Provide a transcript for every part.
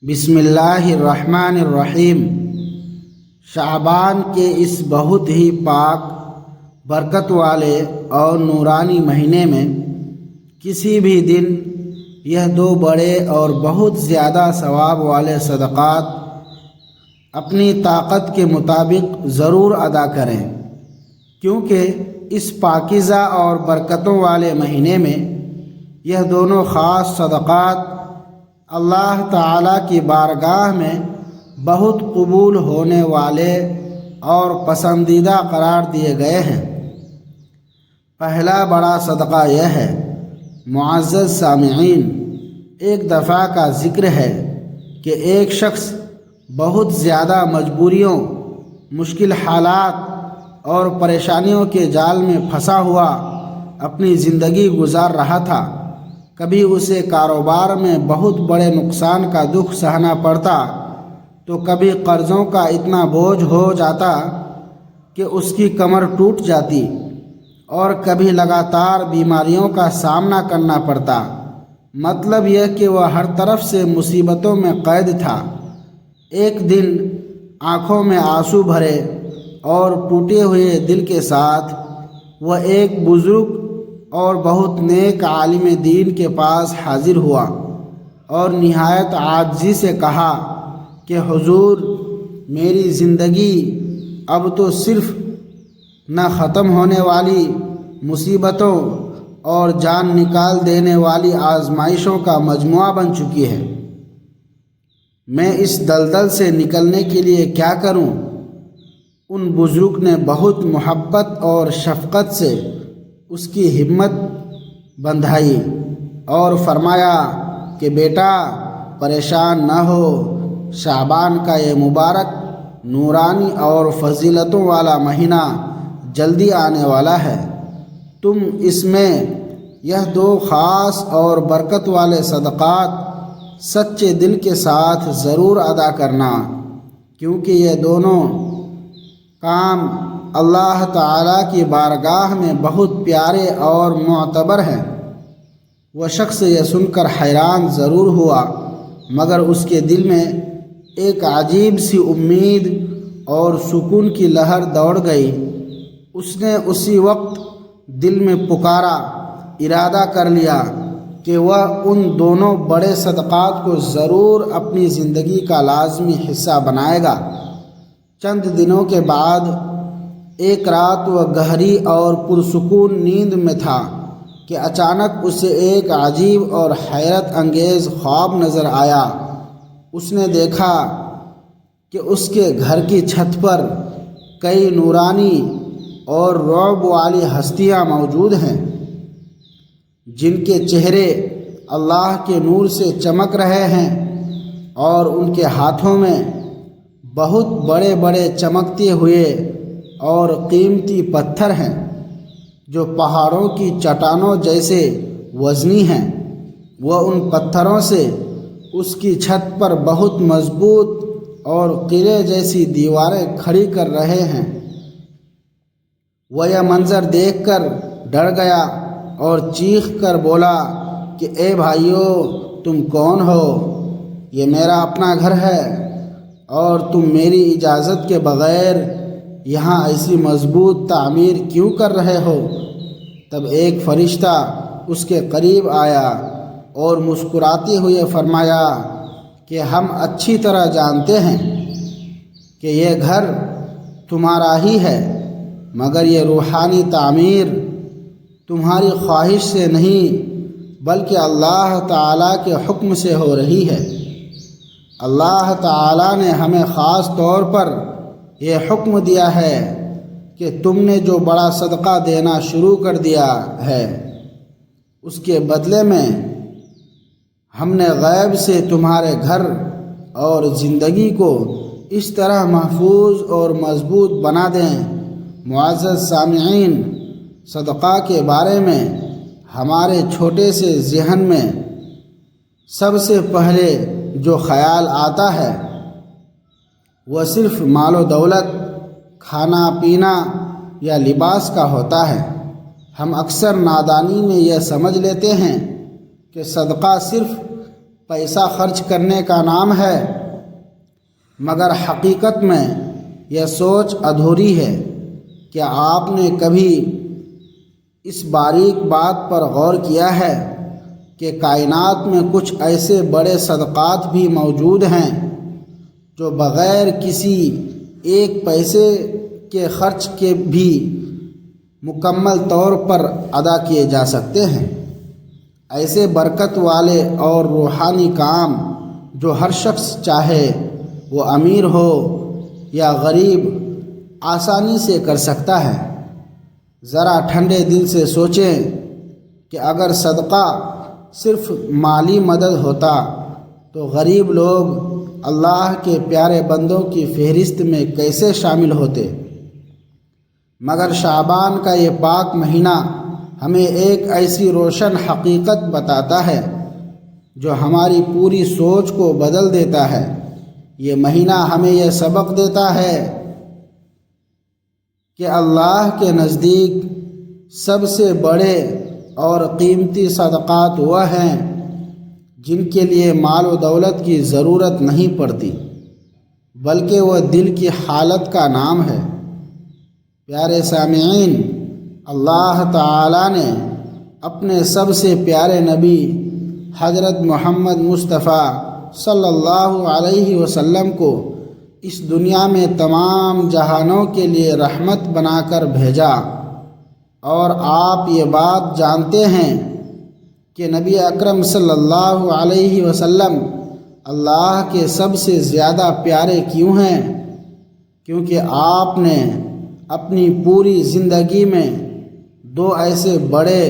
بسم اللہ الرحمن الرحیم۔ شعبان کے اس بہت ہی پاک، برکت والے اور نورانی مہینے میں کسی بھی دن یہ دو بڑے اور بہت زیادہ ثواب والے صدقات اپنی طاقت کے مطابق ضرور ادا کریں، کیونکہ اس پاکیزہ اور برکتوں والے مہینے میں یہ دونوں خاص صدقات اللہ تعالیٰ کی بارگاہ میں بہت قبول ہونے والے اور پسندیدہ قرار دیے گئے ہیں۔ پہلا بڑا صدقہ یہ ہے، معزز سامعین، ایک دفعہ کا ذکر ہے کہ ایک شخص بہت زیادہ مجبوریوں، مشکل حالات اور پریشانیوں کے جال میں پھنسا ہوا اپنی زندگی گزار رہا تھا۔ کبھی اسے کاروبار میں بہت بڑے نقصان کا دکھ سہنا پڑتا، تو کبھی قرضوں کا اتنا بوجھ ہو جاتا کہ اس کی کمر ٹوٹ جاتی، اور کبھی لگاتار بیماریوں کا سامنا کرنا پڑتا۔ مطلب یہ کہ وہ ہر طرف سے مصیبتوں میں قید تھا۔ ایک دن آنکھوں میں آنسو بھرے اور ٹوٹے ہوئے دل کے ساتھ وہ ایک بزرگ اور بہت نیک عالم دین کے پاس حاضر ہوا اور نہایت عاجزی سے کہا کہ حضور، میری زندگی اب تو صرف نہ ختم ہونے والی مصیبتوں اور جان نکال دینے والی آزمائشوں کا مجموعہ بن چکی ہے۔ میں اس دلدل سے نکلنے کے لیے کیا کروں؟ ان بزرگ نے بہت محبت اور شفقت سے اس کی ہمت بندھائی اور فرمایا کہ بیٹا، پریشان نہ ہو، شعبان کا یہ مبارک، نورانی اور فضیلتوں والا مہینہ جلدی آنے والا ہے۔ تم اس میں یہ دو خاص اور برکت والے صدقات سچے دل کے ساتھ ضرور ادا کرنا، کیونکہ یہ دونوں کام اللہ تعالیٰ کی بارگاہ میں بہت پیارے اور معتبر ہیں۔ وہ شخص یہ سن کر حیران ضرور ہوا، مگر اس کے دل میں ایک عجیب سی امید اور سکون کی لہر دوڑ گئی۔ اس نے اسی وقت دل میں پکارا، ارادہ کر لیا کہ وہ ان دونوں بڑے صدقات کو ضرور اپنی زندگی کا لازمی حصہ بنائے گا۔ چند دنوں کے بعد ایک رات وہ گہری اور پرسکون نیند میں تھا کہ اچانک اسے ایک عجیب اور حیرت انگیز خواب نظر آیا۔ اس نے دیکھا کہ اس کے گھر کی چھت پر کئی نورانی اور رعب والی ہستیاں موجود ہیں، جن کے چہرے اللہ کے نور سے چمک رہے ہیں، اور ان کے ہاتھوں میں بہت بڑے بڑے چمکتے ہوئے اور قیمتی پتھر ہیں، جو پہاڑوں کی چٹانوں جیسے وزنی ہیں۔ وہ ان پتھروں سے اس کی چھت پر بہت مضبوط اور قلعے جیسی دیواریں کھڑی کر رہے ہیں۔ وہ یہ منظر دیکھ کر ڈر گیا اور چیخ کر بولا کہ اے بھائیو، تم کون ہو؟ یہ میرا اپنا گھر ہے، اور تم میری اجازت کے بغیر یہاں ایسی مضبوط تعمیر کیوں کر رہے ہو؟ تب ایک فرشتہ اس کے قریب آیا اور مسکراتے ہوئے فرمایا کہ ہم اچھی طرح جانتے ہیں کہ یہ گھر تمہارا ہی ہے، مگر یہ روحانی تعمیر تمہاری خواہش سے نہیں بلکہ اللہ تعالیٰ کے حکم سے ہو رہی ہے۔ اللہ تعالیٰ نے ہمیں خاص طور پر یہ حکم دیا ہے کہ تم نے جو بڑا صدقہ دینا شروع کر دیا ہے، اس کے بدلے میں ہم نے غیب سے تمہارے گھر اور زندگی کو اس طرح محفوظ اور مضبوط بنا دیں۔ معزز سامعین، صدقہ کے بارے میں ہمارے چھوٹے سے ذہن میں سب سے پہلے جو خیال آتا ہے وہ صرف مال و دولت، کھانا پینا یا لباس کا ہوتا ہے۔ ہم اکثر نادانی میں یہ سمجھ لیتے ہیں کہ صدقہ صرف پیسہ خرچ کرنے کا نام ہے، مگر حقیقت میں یہ سوچ ادھوری ہے۔ کیا آپ نے کبھی اس باریک بات پر غور کیا ہے کہ کائنات میں کچھ ایسے بڑے صدقات بھی موجود ہیں جو بغیر کسی ایک پیسے کے خرچ کے بھی مکمل طور پر ادا کیے جا سکتے ہیں؟ ایسے برکت والے اور روحانی کام جو ہر شخص چاہے وہ امیر ہو یا غریب آسانی سے کر سکتا ہے۔ ذرا ٹھنڈے دل سے سوچیں کہ اگر صدقہ صرف مالی مدد ہوتا تو غریب لوگ اللہ کے پیارے بندوں کی فہرست میں کیسے شامل ہوتے۔ مگر شعبان کا یہ پاک مہینہ ہمیں ایک ایسی روشن حقیقت بتاتا ہے جو ہماری پوری سوچ کو بدل دیتا ہے۔ یہ مہینہ ہمیں یہ سبق دیتا ہے کہ اللہ کے نزدیک سب سے بڑے اور قیمتی صدقات وہ ہیں جن کے لیے مال و دولت کی ضرورت نہیں پڑتی، بلکہ وہ دل کی حالت کا نام ہے۔ پیارے سامعین، اللہ تعالیٰ نے اپنے سب سے پیارے نبی حضرت محمد مصطفیٰ صلی اللہ علیہ وسلم کو اس دنیا میں تمام جہانوں کے لیے رحمت بنا کر بھیجا، اور آپ یہ بات جانتے ہیں کہ نبی اکرم صلی اللہ علیہ وسلم اللہ کے سب سے زیادہ پیارے کیوں ہیں؟ کیونکہ آپ نے اپنی پوری زندگی میں دو ایسے بڑے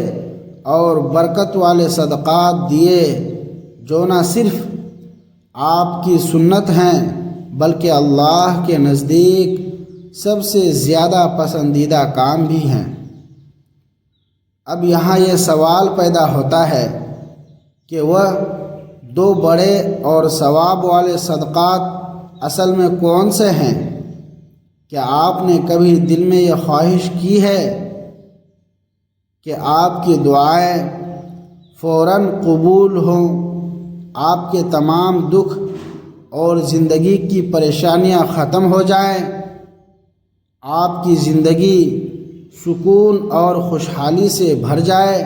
اور برکت والے صدقات دیے جو نہ صرف آپ کی سنت ہیں بلکہ اللہ کے نزدیک سب سے زیادہ پسندیدہ کام بھی ہیں۔ اب یہاں یہ سوال پیدا ہوتا ہے کہ وہ دو بڑے اور ثواب والے صدقات اصل میں کون سے ہیں؟ کیا آپ نے کبھی دل میں یہ خواہش کی ہے کہ آپ کی دعائیں فوراً قبول ہوں، آپ کے تمام دکھ اور زندگی کی پریشانیاں ختم ہو جائیں، آپ کی زندگی سکون اور خوشحالی سے بھر جائے؟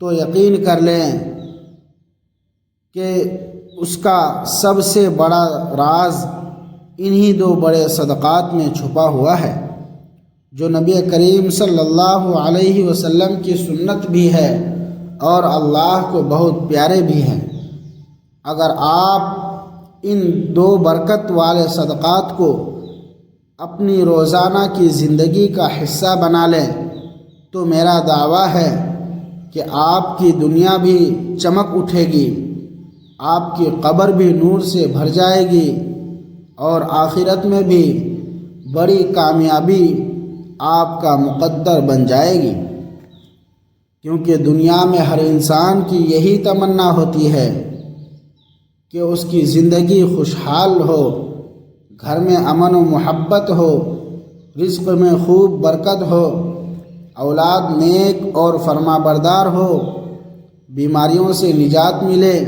تو یقین کر لیں کہ اس کا سب سے بڑا راز انہی دو بڑے صدقات میں چھپا ہوا ہے، جو نبی کریم صلی اللہ علیہ وسلم کی سنت بھی ہے اور اللہ کو بہت پیارے بھی ہیں۔ اگر آپ ان دو برکت والے صدقات کو اپنی روزانہ کی زندگی کا حصہ بنا لیں تو میرا دعویٰ ہے کہ آپ کی دنیا بھی چمک اٹھے گی، آپ کی قبر بھی نور سے بھر جائے گی، اور آخرت میں بھی بڑی کامیابی آپ کا مقدر بن جائے گی۔ کیونکہ دنیا میں ہر انسان کی یہی تمنا ہوتی ہے کہ اس کی زندگی خوشحال ہو، گھر میں امن و محبت ہو، رزق میں خوب برکت ہو، اولاد نیک اور فرما بردار ہو، بیماریوں سے نجات ملے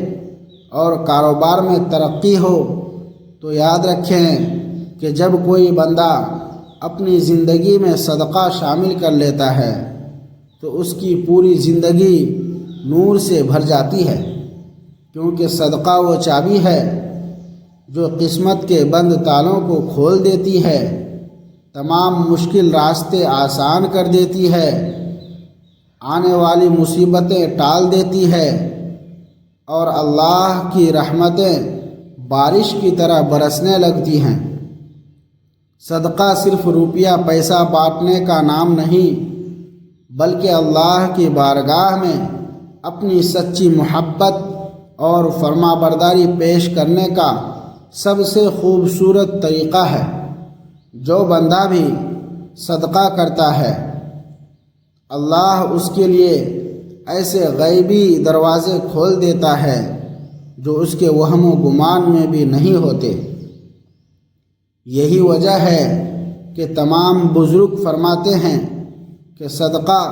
اور کاروبار میں ترقی ہو۔ تو یاد رکھیں کہ جب کوئی بندہ اپنی زندگی میں صدقہ شامل کر لیتا ہے تو اس کی پوری زندگی نور سے بھر جاتی ہے، کیونکہ صدقہ وہ چابی ہے جو قسمت کے بند تالوں کو کھول دیتی ہے، تمام مشکل راستے آسان کر دیتی ہے، آنے والی مصیبتیں ٹال دیتی ہے، اور اللہ کی رحمتیں بارش کی طرح برسنے لگتی ہیں۔ صدقہ صرف روپیہ پیسہ بانٹنے کا نام نہیں، بلکہ اللہ کی بارگاہ میں اپنی سچی محبت اور فرما برداری پیش کرنے کا سب سے خوبصورت طریقہ ہے۔ جو بندہ بھی صدقہ کرتا ہے اللہ اس کے لیے ایسے غیبی دروازے کھول دیتا ہے جو اس کے وہم و گمان میں بھی نہیں ہوتے۔ یہی وجہ ہے کہ تمام بزرگ فرماتے ہیں کہ صدقہ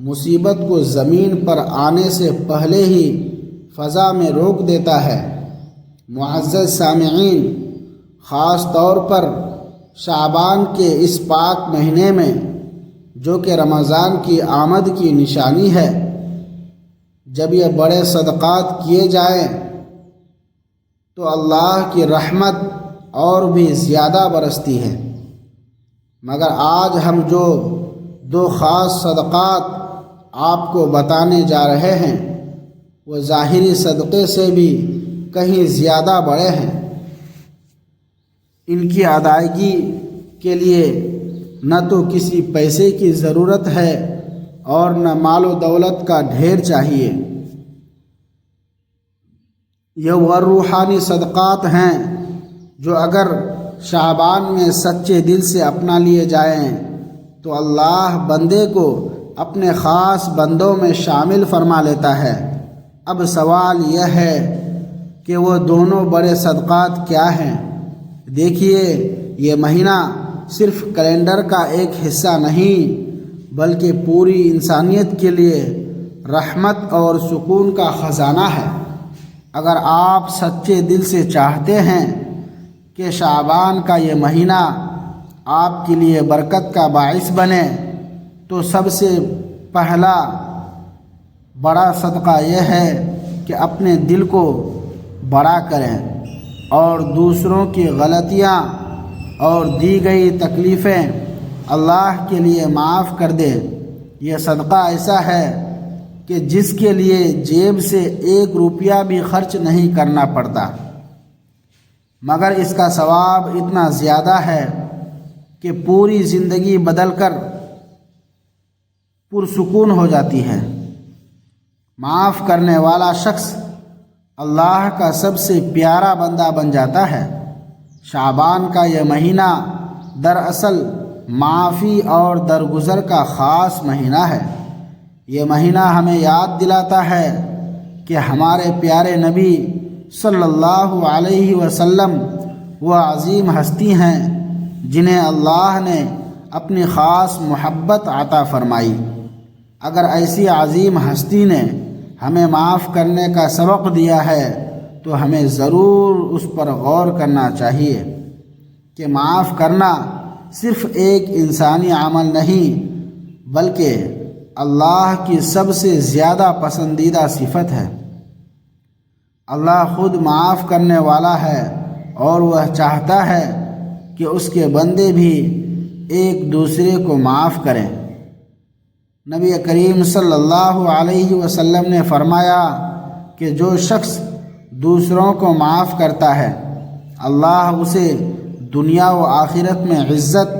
مصیبت کو زمین پر آنے سے پہلے ہی فضا میں روک دیتا ہے۔ معزز سامعین، خاص طور پر شعبان کے اس پاک مہینے میں جو کہ رمضان کی آمد کی نشانی ہے، جب یہ بڑے صدقات کیے جائیں تو اللہ کی رحمت اور بھی زیادہ برستی ہے۔ مگر آج ہم جو دو خاص صدقات آپ کو بتانے جا رہے ہیں وہ ظاہری صدقے سے بھی کہیں زیادہ بڑے ہیں۔ ان کی ادائیگی کے لیے نہ تو کسی پیسے کی ضرورت ہے اور نہ مال و دولت کا ڈھیر چاہیے۔ یہ وہ روحانی صدقات ہیں جو اگر شعبان میں سچے دل سے اپنا لیے جائیں تو اللہ بندے کو اپنے خاص بندوں میں شامل فرما لیتا ہے۔ اب سوال یہ ہے کہ وہ دونوں بڑے صدقات کیا ہیں؟ دیکھیے، یہ مہینہ صرف کیلنڈر کا ایک حصہ نہیں بلکہ پوری انسانیت کے لیے رحمت اور سکون کا خزانہ ہے۔ اگر آپ سچے دل سے چاہتے ہیں کہ شعبان کا یہ مہینہ آپ کے لیے برکت کا باعث بنے تو سب سے پہلا بڑا صدقہ یہ ہے کہ اپنے دل کو بڑا کریں اور دوسروں کی غلطیاں اور دی گئی تکلیفیں اللہ کے لیے معاف کر دیں۔ یہ صدقہ ایسا ہے کہ جس کے لیے جیب سے 1 روپیہ بھی خرچ نہیں کرنا پڑتا، مگر اس کا ثواب اتنا زیادہ ہے کہ پوری زندگی بدل کر پرسکون ہو جاتی ہے۔ معاف کرنے والا شخص اللہ کا سب سے پیارا بندہ بن جاتا ہے۔ شعبان کا یہ مہینہ دراصل معافی اور درگزر کا خاص مہینہ ہے۔ یہ مہینہ ہمیں یاد دلاتا ہے کہ ہمارے پیارے نبی صلی اللہ علیہ وسلم وہ عظیم ہستی ہیں جنہیں اللہ نے اپنی خاص محبت عطا فرمائی۔ اگر ایسی عظیم ہستی نے ہمیں معاف کرنے کا سبق دیا ہے تو ہمیں ضرور اس پر غور کرنا چاہیے کہ معاف کرنا صرف ایک انسانی عمل نہیں بلکہ اللہ کی سب سے زیادہ پسندیدہ صفت ہے۔ اللہ خود معاف کرنے والا ہے اور وہ چاہتا ہے کہ اس کے بندے بھی ایک دوسرے کو معاف کریں۔ نبی کریم صلی اللہ علیہ وسلم نے فرمایا کہ جو شخص دوسروں کو معاف کرتا ہے اللہ اسے دنیا و آخرت میں عزت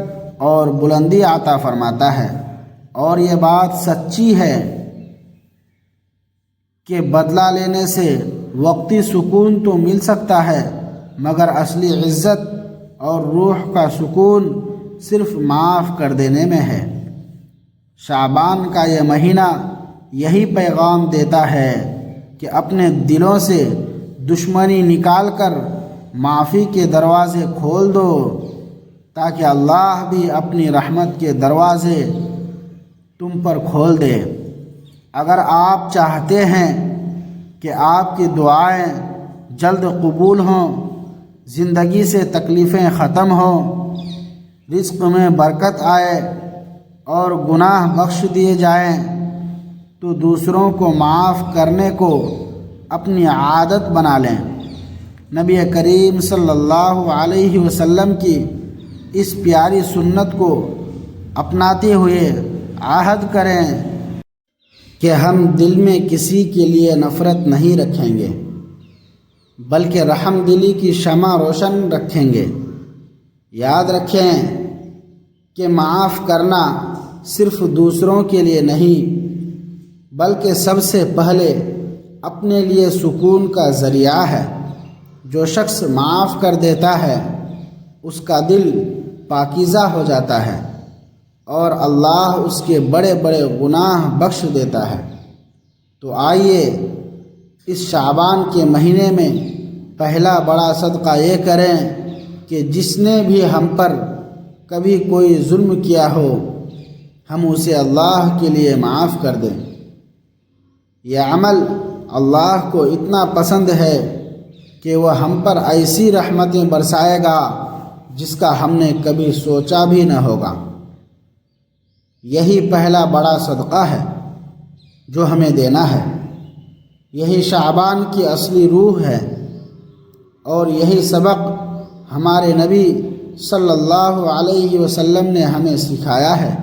اور بلندی عطا فرماتا ہے۔ اور یہ بات سچی ہے کہ بدلہ لینے سے وقتی سکون تو مل سکتا ہے مگر اصلی عزت اور روح کا سکون صرف معاف کر دینے میں ہے۔ شعبان کا یہ مہینہ یہی پیغام دیتا ہے کہ اپنے دلوں سے دشمنی نکال کر معافی کے دروازے کھول دو تاکہ اللہ بھی اپنی رحمت کے دروازے تم پر کھول دے۔ اگر آپ چاہتے ہیں کہ آپ کی دعائیں جلد قبول ہوں، زندگی سے تکلیفیں ختم ہوں، رزق میں برکت آئے اور گناہ بخش دیے جائیں تو دوسروں کو معاف کرنے کو اپنی عادت بنا لیں۔ نبی کریم صلی اللہ علیہ وسلم کی اس پیاری سنت کو اپناتے ہوئے عہد کریں کہ ہم دل میں کسی کے لیے نفرت نہیں رکھیں گے بلکہ رحم دلی کی شمع روشن رکھیں گے۔ یاد رکھیں کہ معاف کرنا صرف دوسروں کے لیے نہیں بلکہ سب سے پہلے اپنے لیے سکون کا ذریعہ ہے۔ جو شخص معاف کر دیتا ہے اس کا دل پاکیزہ ہو جاتا ہے اور اللہ اس کے بڑے بڑے گناہ بخش دیتا ہے۔ تو آئیے اس شعبان کے مہینے میں پہلا بڑا صدقہ یہ کریں کہ جس نے بھی ہم پر کبھی کوئی ظلم کیا ہو ہم اسے اللہ کے لیے معاف کر دیں۔ یہ عمل اللہ کو اتنا پسند ہے کہ وہ ہم پر ایسی رحمتیں برسائے گا جس کا ہم نے کبھی سوچا بھی نہ ہوگا۔ یہی پہلا بڑا صدقہ ہے جو ہمیں دینا ہے۔ یہی شعبان کی اصلی روح ہے، اور یہی سبق ہمارے نبی صلی اللہ علیہ وسلم نے ہمیں سکھایا ہے۔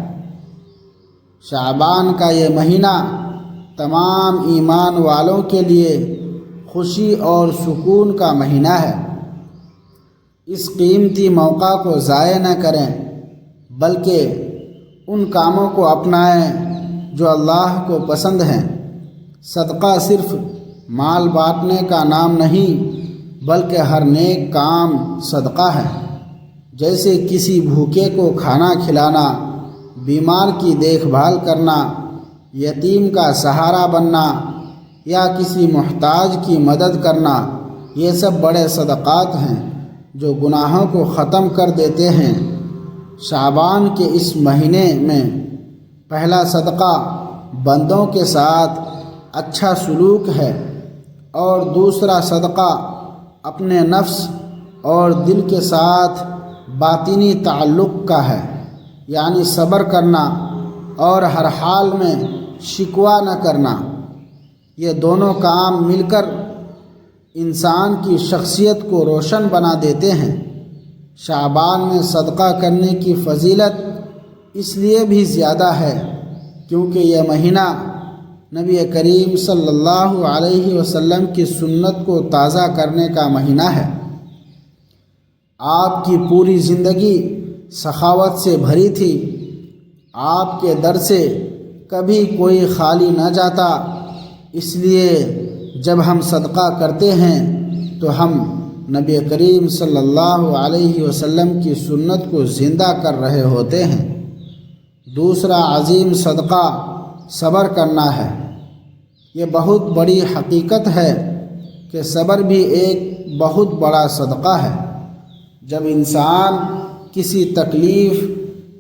شعبان کا یہ مہینہ تمام ایمان والوں کے لیے خوشی اور سکون کا مہینہ ہے۔ اس قیمتی موقع کو ضائع نہ کریں، بلکہ ان کاموں کو اپنائیں جو اللہ کو پسند ہیں۔ صدقہ صرف مال بانٹنے کا نام نہیں، بلکہ ہر نیک کام صدقہ ہے، جیسے کسی بھوکے کو کھانا کھلانا، بیمار کی دیکھ بھال کرنا، یتیم کا سہارا بننا یا کسی محتاج کی مدد کرنا۔ یہ سب بڑے صدقات ہیں جو گناہوں کو ختم کر دیتے ہیں۔ شعبان کے اس مہینے میں پہلا صدقہ بندوں کے ساتھ اچھا سلوک ہے، اور دوسرا صدقہ اپنے نفس اور دل کے ساتھ باطنی تعلق کا ہے، یعنی صبر کرنا اور ہر حال میں شکوہ نہ کرنا۔ یہ دونوں کام مل کر انسان کی شخصیت کو روشن بنا دیتے ہیں۔ شعبان میں صدقہ کرنے کی فضیلت اس لیے بھی زیادہ ہے کیونکہ یہ مہینہ نبی کریم صلی اللہ علیہ وسلم کی سنت کو تازہ کرنے کا مہینہ ہے۔ آپ کی پوری زندگی سخاوت سے بھری تھی۔ آپ کے در سے کبھی کوئی خالی نہ جاتا، اس لیے جب ہم صدقہ کرتے ہیں تو ہم نبی کریم صلی اللہ علیہ وسلم کی سنت کو زندہ کر رہے ہوتے ہیں۔ دوسرا عظیم صدقہ صبر کرنا ہے۔ یہ بہت بڑی حقیقت ہے کہ صبر بھی ایک بہت بڑا صدقہ ہے۔ جب انسان کسی تکلیف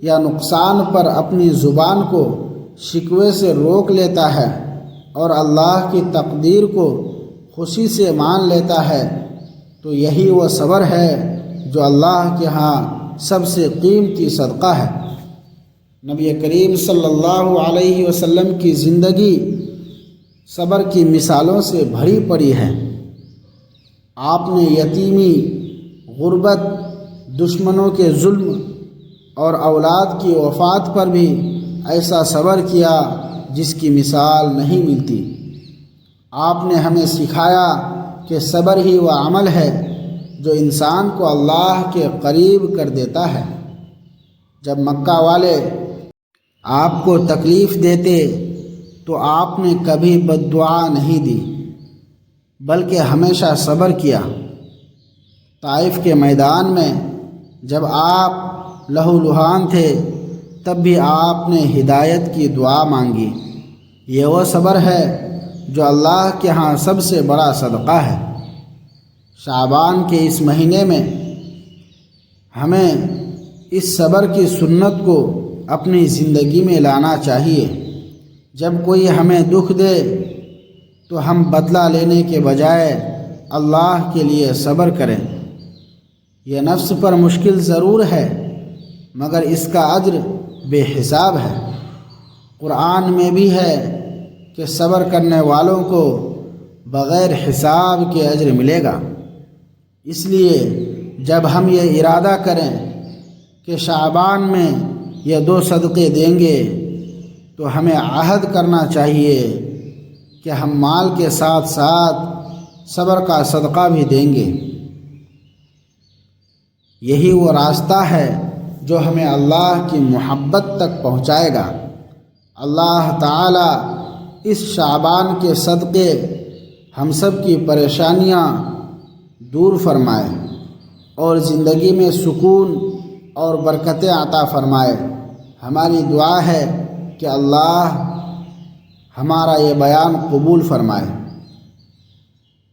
یا نقصان پر اپنی زبان کو شکوے سے روک لیتا ہے اور اللہ کی تقدیر کو خوشی سے مان لیتا ہے تو یہی وہ صبر ہے جو اللہ کے ہاں سب سے قیمتی صدقہ ہے۔ نبی کریم صلی اللہ علیہ وسلم کی زندگی صبر کی مثالوں سے بھری پڑی ہے۔ آپ نے یتیمی، غربت، دشمنوں کے ظلم اور اولاد کی وفات پر بھی ایسا صبر کیا جس کی مثال نہیں ملتی۔ آپ نے ہمیں سکھایا کہ صبر ہی وہ عمل ہے جو انسان کو اللہ کے قریب کر دیتا ہے۔ جب مکہ والے آپ کو تکلیف دیتے تو آپ نے کبھی بد دعا نہیں دی، بلکہ ہمیشہ صبر کیا۔ طائف کے میدان میں جب آپ لہو لہان تھے تب بھی آپ نے ہدایت کی دعا مانگی۔ یہ وہ صبر ہے جو اللہ کے ہاں سب سے بڑا صدقہ ہے۔ شعبان کے اس مہینے میں ہمیں اس صبر کی سنت کو اپنی زندگی میں لانا چاہیے۔ جب کوئی ہمیں دکھ دے تو ہم بدلہ لینے کے بجائے اللہ کے لیے صبر کریں۔ یہ نفس پر مشکل ضرور ہے مگر اس کا اجر بے حساب ہے۔ قرآن میں بھی ہے کہ صبر کرنے والوں کو بغیر حساب کے اجر ملے گا۔ اس لیے جب ہم یہ ارادہ کریں کہ شعبان میں یہ 2 صدقے دیں گے تو ہمیں عہد کرنا چاہیے کہ ہم مال کے ساتھ ساتھ صبر کا صدقہ بھی دیں گے۔ یہی وہ راستہ ہے جو ہمیں اللہ کی محبت تک پہنچائے گا۔ اللہ تعالی اس شعبان کے صدقے ہم سب کی پریشانیاں دور فرمائے اور زندگی میں سکون اور برکتیں عطا فرمائے۔ ہماری دعا ہے کہ اللہ ہمارا یہ بیان قبول فرمائے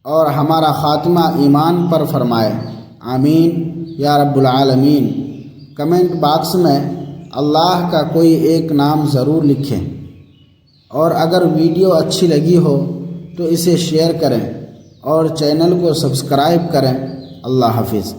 اور ہمارا خاتمہ ایمان پر فرمائے، آمین یا رب العالمین۔ کمنٹ باکس میں اللہ کا کوئی ایک نام ضرور لکھیں، اور اگر ویڈیو اچھی لگی ہو تو اسے شیئر کریں اور چینل کو سبسکرائب کریں۔ اللہ حافظ۔